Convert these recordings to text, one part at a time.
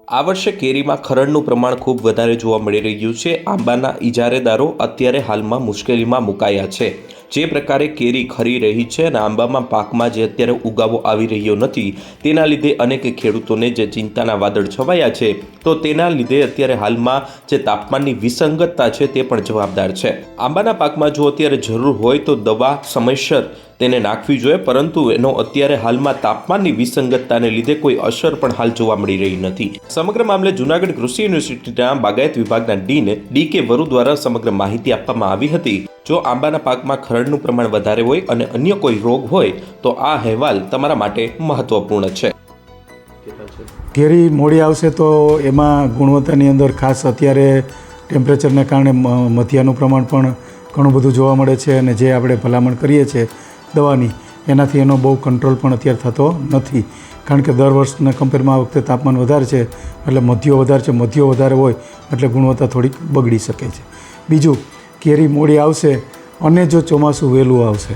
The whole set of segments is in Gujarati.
આ વર્ષે કેરીમાં ખરડનું પ્રમાણ ખૂબ વધારે જોવા મળી રહ્યું છે। આંબાના ઇજારેદારો અત્યારે હાલમાં મુશ્કેલીમાં મુકાયા છે। જે પ્રકારે કેરી ખરી રહી છે અને આંબામાં પાકમાં જે અત્યારે ઉગાવો આવી રહ્યો નથી, તેના લીધે અનેક ખેડૂતોને જે ચિંતાના વાદળ છવાયા છે, તો તેના લીધે અત્યારે હાલમાં જે તાપમાનની વિસંગતતા છે તે પણ જવાબદાર છે। આંબાના પાકમાં જો અત્યારે જરૂર હોય તો દવા સમયસર તેને નાખવી જોઈએ, પરંતુ એનો અત્યારે હાલમાં તાપમાનની વિસંગતતાને લીધે કોઈ અસર પણ હાલ જોવા મળી રહી નથી। સમગ્ર મામલે જૂનાગઢ કૃષિ યુનિવર્સિટીના બાગાયત વિભાગના ડીન ડી.કે. વરુ દ્વારા સમગ્ર માહિતી આપવામાં આવી હતી। જો આંબાના પાકમાં ખરડનું પ્રમાણ વધારે હોય અને અન્ય કોઈ રોગ હોય તો આ અહેવાલ તમારા માટે મહત્વપૂર્ણ છે। કેરી મોડી આવશે તો એમાં ગુણવત્તાની અંદર ખાસ અત્યારે ટેમ્પરેચરને કારણે મધ્યાનું પ્રમાણ પણ ઘણું બધું જોવા મળે છે અને જે આપણે ભલામણ કરીએ છીએ દવાની, એનાથી એનો બહુ કંટ્રોલ પણ અત્યારે થતો નથી, કારણ કે દર વર્ષના કમ્પેરમાં આ વખતે તાપમાન વધારે છે એટલે મધ્યો વધારે છે। મધ્યો વધારે હોય એટલે ગુણવત્તા થોડીક બગડી શકે છે। બીજું, કેરી મોડી આવશે અને જો ચોમાસું વહેલું આવશે,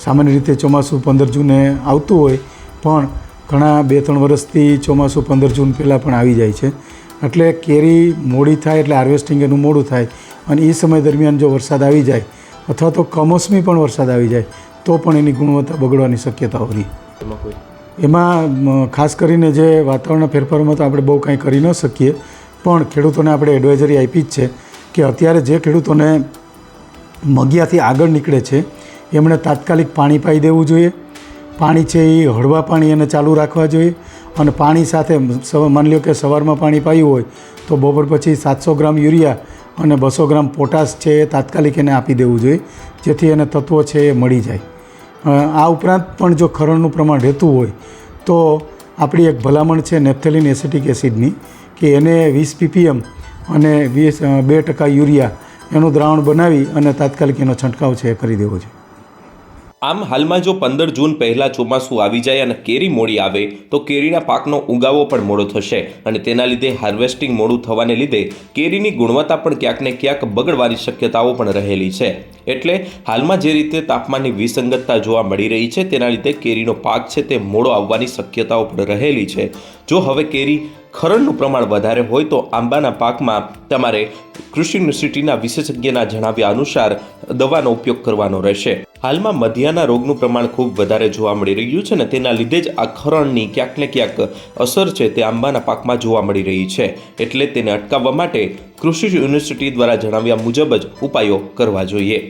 સામાન્ય રીતે ચોમાસું 15 જૂને આવતું હોય પણ ઘણા 2-3 વર્ષથી ચોમાસું 15 જૂન પહેલાં પણ આવી જાય છે, એટલે કેરી મોડી થાય એટલે હાર્વેસ્ટિંગ એનું મોડું થાય અને એ સમય દરમિયાન જો વરસાદ આવી જાય અથવા તો કમોસમી પણ વરસાદ આવી જાય તો પણ એની ગુણવત્તા બગડવાની શક્યતાઓ રહી। એમાં ખાસ કરીને જે વાતાવરણના ફેરફારોમાં તો આપણે બહુ કાંઈ કરી ન શકીએ, પણ ખેડૂતોને આપણે એડવાઇઝરી આપી જ છે કે અત્યારે જે ખેડૂતોને મગિયાથી આગળ નીકળે છે એમણે તાત્કાલિક પાણી પાઈ દેવું જોઈએ। પાણી છે એ હળવા પાણી એને ચાલુ રાખવા જોઈએ અને પાણી સાથે માની લો કે સવારમાં પાણી પાયું હોય તો બપોર પછી 700 ગ્રામ યુરિયા અને 200 ગ્રામ પોટાશ છે એ તાત્કાલિક એને આપી દેવું જોઈએ, જેથી એને તત્વો છે એ મળી જાય। આ ઉપરાંત પણ જો ખરડનું પ્રમાણ રહેતું હોય તો આપણી એક ભલામણ છે નેપ્થેલિન એસિટિક એસિડની કે એને 20 ppm અને 2% યુરિયા એનું દ્રાવણ બનાવી અને તાત્કાલિક એનો છંટકાવ છે એ કરી દેવો જોઈએ। આમ હાલમાં જો 15 જૂન પહેલાં ચોમાસું આવી જાય અને કેરી મોડી આવે તો કેરીના પાકનો ઉગાવો પણ મોડો થશે અને તેના લીધે હાર્વેસ્ટિંગ મોડું થવાને લીધે કેરીની ગુણવત્તા પણ ક્યાંક ને ક્યાંક બગડવાની શક્યતાઓ પણ રહેલી છે। એટલે હાલમાં જે રીતે તાપમાનની વિસંગતતા જોવા મળી રહી છે તેના લીધે કેરીનો પાક છે તે મોડો આવવાની શક્યતાઓ પણ રહેલી છે। જો હવે કેરી ખરડનું પ્રમાણ વધારે હોય તો આંબાના પાકમાં તમારે કૃષિ યુનિવર્સિટીના વિશેષજ્ઞના જણાવ્યા અનુસાર દવાનો ઉપયોગ કરવાનો રહેશે। હાલમાં મધ્યાના રોગનું પ્રમાણ ખૂબ વધારે જોવા મળી રહ્યું છે અને તેના લીધે જ આ ખરડની ક્યાંક ને ક્યાંક અસર છે તે આંબાના પાકમાં જોવા મળી રહી છે। એટલે તેને અટકાવવા માટે કૃષિ યુનિવર્સિટી દ્વારા જણાવ્યા મુજબ જ ઉપાયો કરવા જોઈએ।